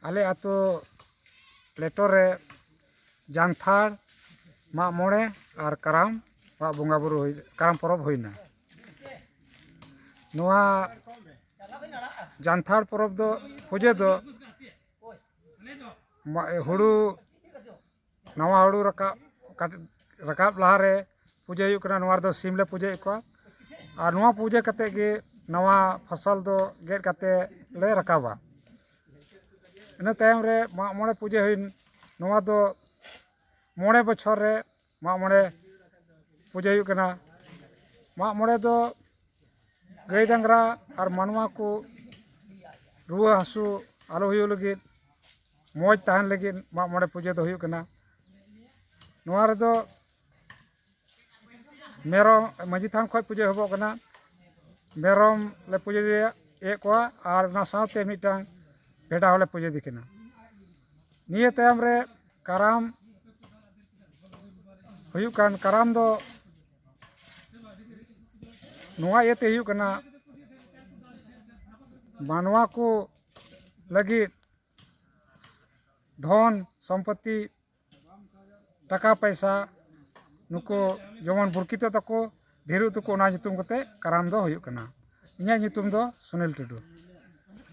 आले आतो लेटोरे जानथाड़ माग मोड़े और कराम बोंगा बुरु कराम परब होइना। नोआ जानथाड़ परब दो पुजे दो हुड़ू नवा हुड़ू रकाब लहारे पूजे हुयुग कना। नोआ दो सिम ले पूजे को और नोआ पूजे कते गे नवा फसल दो गेट कते ले रकाबा। इन तायम रे माग मोड़े पूजे हुइन नोआ दो मोड़े बछर रे माग मोड़े पूजे हुयुग कना। माग मोड़े दो गाय डांगरा और मानवा को रुआ हासु आलो हुयुग लगिद मौज तहन लगिद माग मोड़े पूजे दो हुयुग कना। नोआ रे दो मेरम मांझी थान खय पूजे होबो कना। मेरम ले पूजे ए कोआ और ना साथे मिटांग भेड़ा होले पूजे दिकिना। निये तायम रे कराम हुयुग कान। कराम दो नोआ इयते हुयुग कना मानवा को लगिद धन सम्पत्ति टाका पैसा नुको जमन बुरकितो तको धीरु तको ना नितुम कते कराम दो हुयुग कना। इᱧᱟᱜ ᱧᱩᱛᱩᱢ ᱫᱚ ᱥᱩᱱᱤᱞ ᱴᱩᱰᱩ।